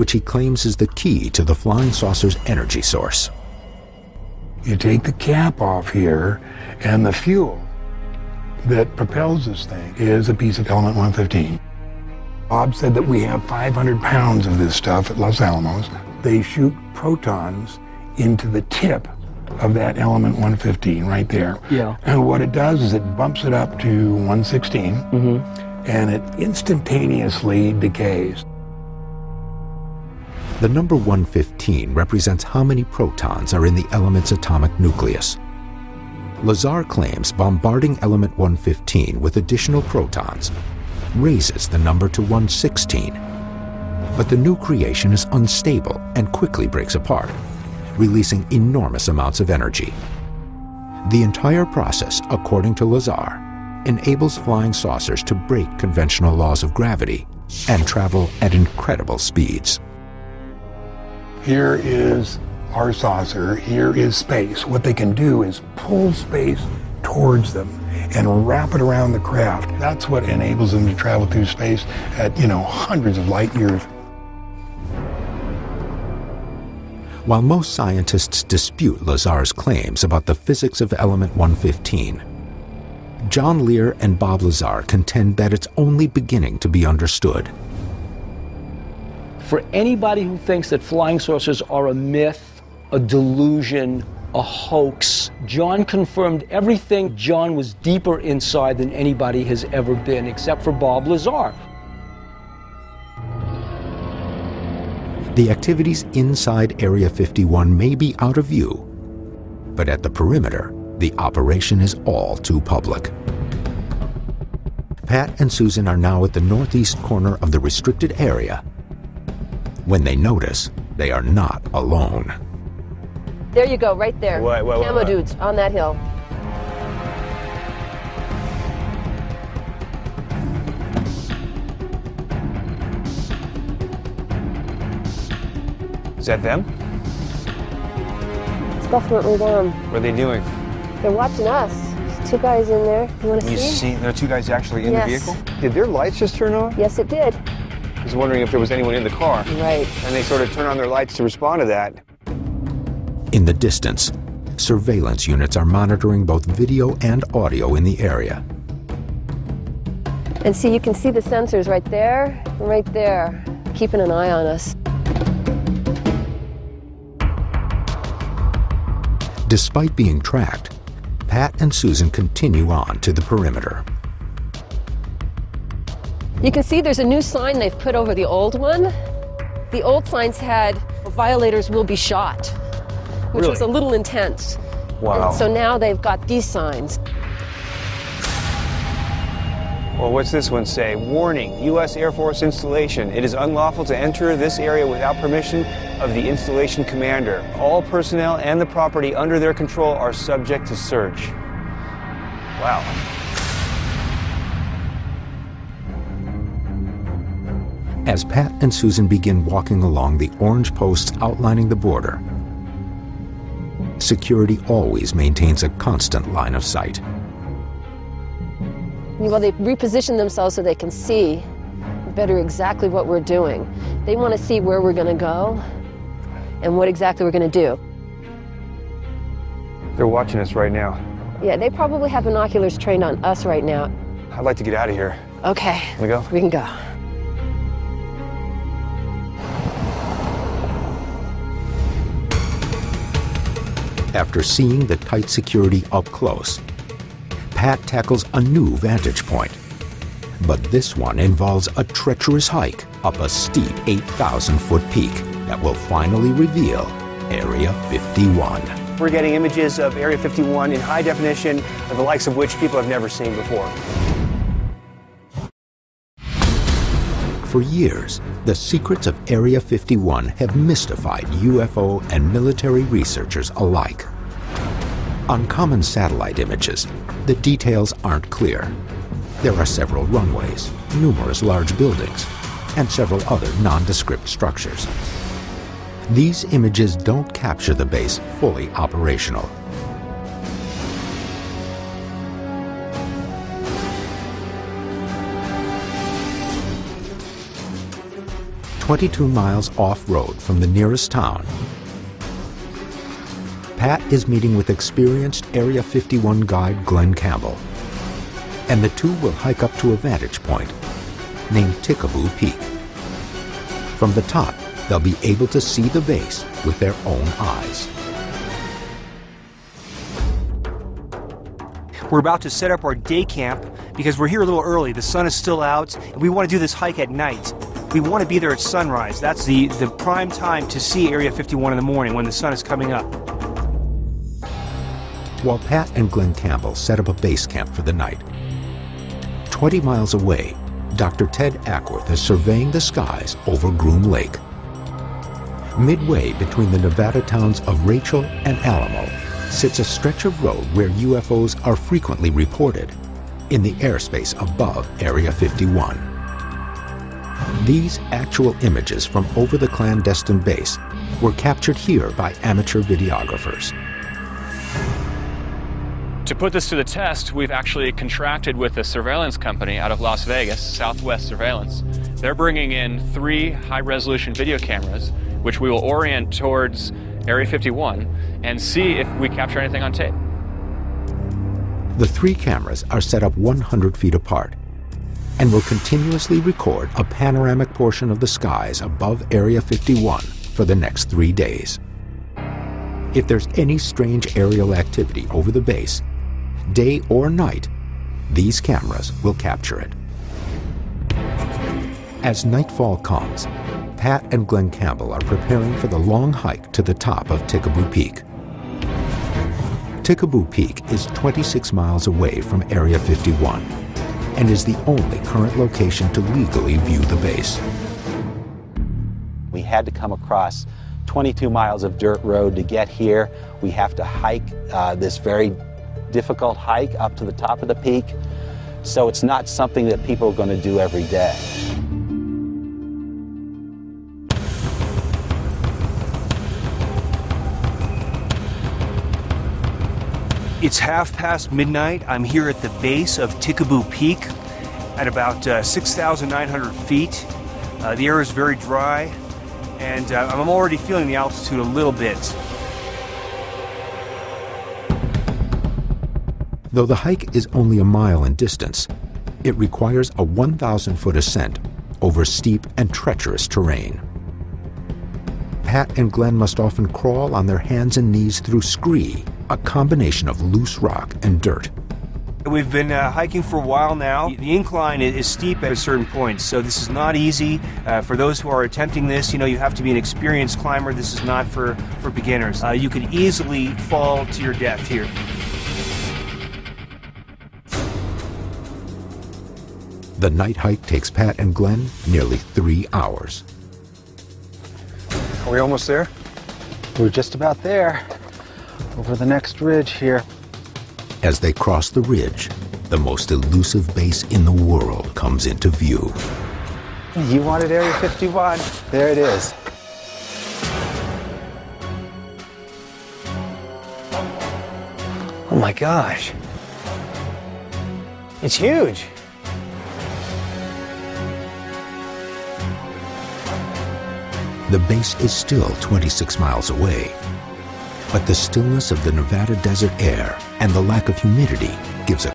which he claims is the key to the flying saucer's energy source. You take the cap off here, and the fuel that propels this thing is a piece of element 115. Bob said that we have 500 pounds of this stuff at Los Alamos. They shoot protons into the tip of that element 115 right there. Yeah. And what it does is it bumps it up to 116, and it instantaneously decays. The number 115 represents how many protons are in the element's atomic nucleus. Lazar claims bombarding element 115 with additional protons raises the number to 116. But the new creation is unstable and quickly breaks apart, releasing enormous amounts of energy. The entire process, according to Lazar, enables flying saucers to break conventional laws of gravity and travel at incredible speeds. Here is our saucer, here is space. What they can do is pull space towards them and wrap it around the craft. That's what enables them to travel through space at, hundreds of light years. While most scientists dispute Lazar's claims about the physics of element 115, John Lear and Bob Lazar contend that it's only beginning to be understood. For anybody who thinks that flying saucers are a myth, a delusion, a hoax, John confirmed everything. John was deeper inside than anybody has ever been, except for Bob Lazar. The activities inside Area 51 may be out of view, but at the perimeter, the operation is all too public. Pat and Susan are now at the northeast corner of the restricted area. When they notice, they are not alone. There you go, right there. Camo dudes on that hill. Is that them? It's definitely them. What are they doing? They're watching us. There's two guys in there. You want to see? You see, there are two guys actually in the vehicle? Did their lights just turn on? Yes, it did. I was wondering if there was anyone in the car. Right. And they sort of turn on their lights to respond to that. In the distance, surveillance units are monitoring both video and audio in the area. And see, you can see the sensors right there, keeping an eye on us. Despite being tracked, Pat and Susan continue on to the perimeter. You can see there's a new sign they've put over the old one. The old signs had "violators will be shot," which was a little intense. Wow. And so now they've got these signs. Well, what's this one say? Warning, U.S. Air Force installation. It is unlawful to enter this area without permission of the installation commander. All personnel and the property under their control are subject to search. Wow. As Pat and Susan begin walking along the orange posts outlining the border, security always maintains a constant line of sight. Well, they reposition themselves so they can see better exactly what we're doing. They want to see where we're going to go and what exactly we're going to do. They're watching us right now. Yeah, they probably have binoculars trained on us right now. I'd like to get out of here. Okay. Can we go? We can go. After seeing the tight security up close, Pat tackles a new vantage point. But this one involves a treacherous hike up a steep 8,000-foot peak that will finally reveal Area 51. We're getting images of Area 51 in high definition, of the likes of which people have never seen before. For years, the secrets of Area 51 have mystified UFO and military researchers alike. On common satellite images, the details aren't clear. There are several runways, numerous large buildings, and several other nondescript structures. These images don't capture the base fully operational. 22 miles off-road from the nearest town, Pat is meeting with experienced Area 51 guide Glenn Campbell, and the two will hike up to a vantage point named Tickaboo Peak. From the top, they'll be able to see the base with their own eyes. We're about to set up our day camp because we're here a little early. The sun is still out, and we want to do this hike at night. We want to be there at sunrise. That's the prime time to see Area 51 in the morning when the sun is coming up. While Pat and Glenn Campbell set up a base camp for the night, 20 miles away, Dr. Ted Ackworth is surveying the skies over Groom Lake. Midway between the Nevada towns of Rachel and Alamo sits a stretch of road where UFOs are frequently reported in the airspace above Area 51. These actual images from over the clandestine base were captured here by amateur videographers. To put this to the test, we've actually contracted with a surveillance company out of Las Vegas, Southwest Surveillance. They're bringing in 3 high-resolution video cameras, which we will orient towards Area 51 and see if we capture anything on tape. The 3 cameras are set up 100 feet apart and will continuously record a panoramic portion of the skies above Area 51 for the next 3 days. If there's any strange aerial activity over the base, day or night, these cameras will capture it. As nightfall comes, Pat and Glenn Campbell are preparing for the long hike to the top of Tickaboo Peak. Tickaboo Peak is 26 miles away from Area 51 and is the only current location to legally view the base. We had to come across 22 miles of dirt road to get here. We have to hike this very difficult hike up to the top of the peak, so it's not something that people are going to do every day. It's midnight. I'm here at the base of Tickaboo Peak at about 6,900 feet. The air is very dry, and I'm already feeling the altitude a little bit. Though the hike is only a mile in distance, it requires a 1,000-foot ascent over steep and treacherous terrain. Pat and Glenn must often crawl on their hands and knees through scree, a combination of loose rock and dirt. We've been hiking for a while now. The incline is steep at a certain point, so this is not easy. For those who are attempting this, you have to be an experienced climber. This is not for beginners. You could easily fall to your death here. The night hike takes Pat and Glenn nearly 3 hours. Are we almost there? We're just about there, over the next ridge here. As they cross the ridge, the most elusive base in the world comes into view. You wanted Area 51. There it is. Oh my gosh. It's huge. The base is still 26 miles away, but the stillness of the Nevada desert air and the lack of humidity gives a